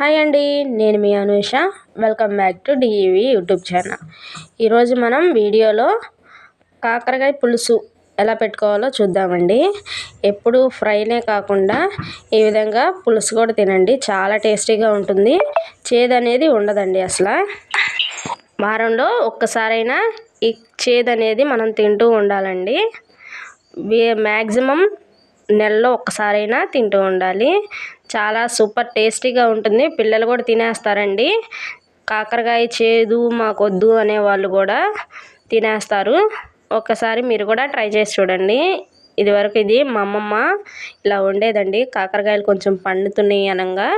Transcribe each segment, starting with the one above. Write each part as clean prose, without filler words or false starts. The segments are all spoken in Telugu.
హాయ్ అండి, నేను మీ Anusha. Welcome back to DEV YouTube channel. ఈరోజు మనం వీడియోలో కాకరకాయ పులుసు ఎలా పెట్టుకోవాలో చూద్దామండి. ఎప్పుడు ఫ్రైనే కాకుండా ఈ విధంగా పులుసు కూడా తినండి, చాలా టేస్టీగా ఉంటుంది. చేదు అనేది ఉండదండి అసలు. వారంలో ఒక్కసారైనా ఈ చేదు అనేది మనం తింటూ ఉండాలండి. మ్యాక్సిమం నెలలో ఒక్కసారైనా తింటూ ఉండాలి. చాలా సూపర్ టేస్టీగా ఉంటుంది. పిల్లలు కూడా తినేస్తారండి. కాకరకాయ చేదు మాకొద్దు అనే వాళ్ళు కూడా తినేస్తారు. ఒక్కసారి మీరు కూడా ట్రై చేసి చూడండి. ఇదివరకు ఇది మా అమ్మమ్మ ఇలా వండేదండి. కాకరకాయలు కొంచెం పండుతున్నాయి అనగా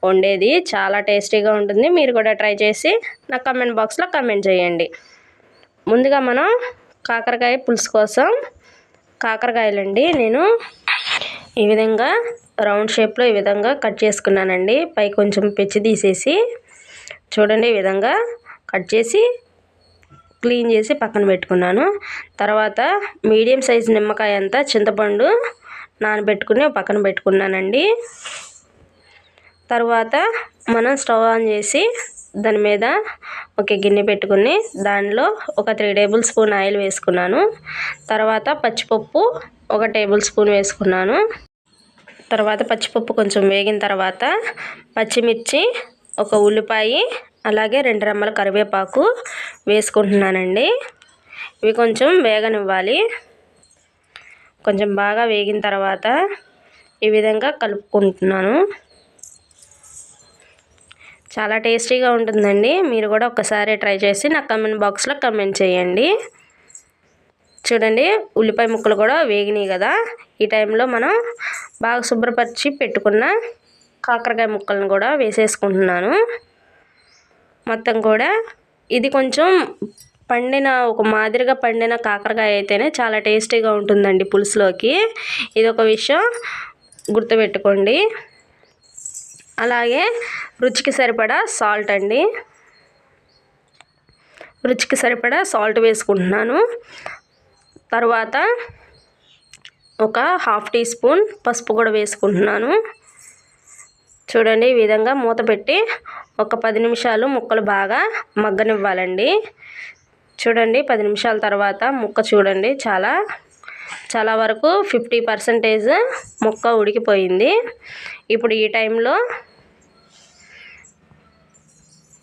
వండేది. చాలా టేస్టీగా ఉంటుంది. మీరు కూడా ట్రై చేసి నా కామెంట్ బాక్స్లో కామెంట్ చేయండి. ముందుగా మనం కాకరకాయ పులుసు కోసం కాకరకాయలండి నేను ఈ విధంగా రౌండ్ షేప్లో ఈ విధంగా కట్ చేసుకున్నానండి. పై కొంచెం పెచ్చి తీసేసి చూడండి, ఈ విధంగా కట్ చేసి క్లీన్ చేసి పక్కన పెట్టుకున్నాను. తర్వాత మీడియం సైజు నిమ్మకాయ అంతా చింతపండు నానబెట్టుకుని పక్కన పెట్టుకున్నానండి. తర్వాత మనం స్టవ్ ఆన్ చేసి దాని మీద ఒక గిన్నె పెట్టుకుని దానిలో ఒక 3 టేబుల్ స్పూన్ ఆయిల్ వేసుకున్నాను. తర్వాత పచ్చిపప్పు 1 టేబుల్ స్పూన్ వేసుకున్నాను. తర్వాత పచ్చిపప్పు కొంచెం వేగిన తర్వాత పచ్చిమిర్చి, 1 ఉల్లిపాయ, అలాగే 2 రెమ్మల కరివేపాకు వేసుకుంటున్నానండి. ఇవి కొంచెం వేగనివ్వాలి. కొంచెం బాగా వేగిన తర్వాత ఈ విధంగా కలుపుకుంటున్నాను. చాలా టేస్టీగా ఉంటుందండి. మీరు కూడా ఒకసారి ట్రై చేసి నా కామెంట్ బాక్స్లో కామెంట్ చేయండి. చూడండి, ఉల్లిపాయ ముక్కలు కూడా వేగినాయి కదా. ఈ టైంలో మనం బాగా శుభ్రపరిచి పెట్టుకున్న కాకరకాయ ముక్కలను కూడా వేసేసుకుంటున్నాను. మొత్తం కూడా ఇది కొంచెం ఒక మాదిరిగా పండిన కాకరకాయ అయితేనే చాలా టేస్టీగా ఉంటుందండి పులుసులోకి. ఇది ఒక విషయం గుర్తుపెట్టుకోండి. అలాగే రుచికి సరిపడా సాల్ట్ అండి. రుచికి సరిపడా సాల్ట్ వేసుకుంటున్నాను. తర్వాత ఒక 1/2 టీ స్పూన్ పసుపు కూడా వేసుకుంటున్నాను. చూడండి, ఈ విధంగా మూత పెట్టి ఒక 10 నిమిషాలు ముక్కలు బాగా మగ్గనివ్వాలండి. చూడండి, 10 నిమిషాల తర్వాత ముక్క చూడండి చాలా వరకు 50% ముక్క ఉడికిపోయింది. ఇప్పుడు ఈ టైంలో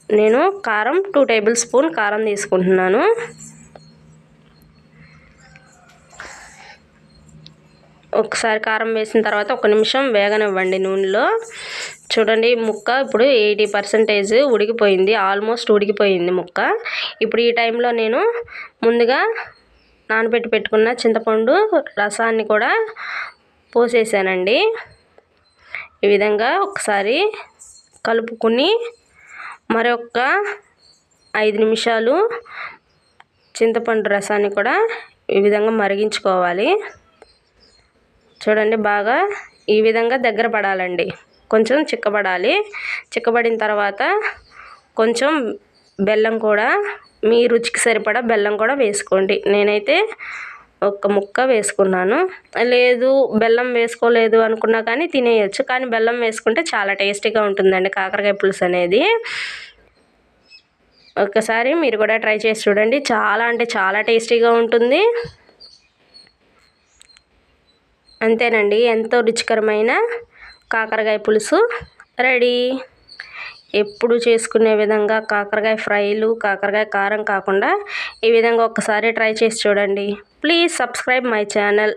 నేను కారం 2 టేబుల్ స్పూన్ కారం తీసుకుంటున్నాను. ఒకసారి కారం వేసిన తర్వాత 1 నిమిషం వేగనివ్వండి నూనెలో. చూడండి, ముక్క ఇప్పుడు 80% ఉడికిపోయింది, ఆల్మోస్ట్ ఉడికిపోయింది ముక్క. ఇప్పుడు ఈ టైంలో నేను ముందుగా నానబెట్టి పెట్టుకున్న చింతపండు రసాన్ని కూడా పోసేసానండి. ఈ విధంగా ఒకసారి కలుపుకుని మరొక 5 నిమిషాలు చింతపండు రసాన్ని కూడా ఈ విధంగా మరిగించుకోవాలి. చూడండి, బాగా ఈ విధంగా దగ్గర పడాలండి, కొంచెం చిక్కబడాలి. చిక్కబడిన తర్వాత కొంచెం బెల్లం కూడా మీ రుచికి సరిపడా బెల్లం కూడా వేసుకోండి. నేనైతే 1 ముక్క వేసుకున్నాను. లేదు బెల్లం వేసుకోలేదు అనుకున్నా కానీ తినేయచ్చు, కానీ బెల్లం వేసుకుంటే చాలా టేస్టీగా ఉంటుందండి కాకరకాయ పులుసు అనేది. ఒక్కసారి మీరు కూడా ట్రై చేసి చూడండి. చాలా అంటే చాలా టేస్టీగా ఉంటుంది. అంతేనండి, ఎంతో రుచికరమైన కాకరకాయ పులుసు రెడీ. ఎప్పుడు చేసుకునే విధంగా కాకరకాయ ఫ్రైలు, కాకరకాయ కారం కాకుండా ఈ విధంగా ఒక్కసారి ట్రై చేసి చూడండి. Please subscribe my channel.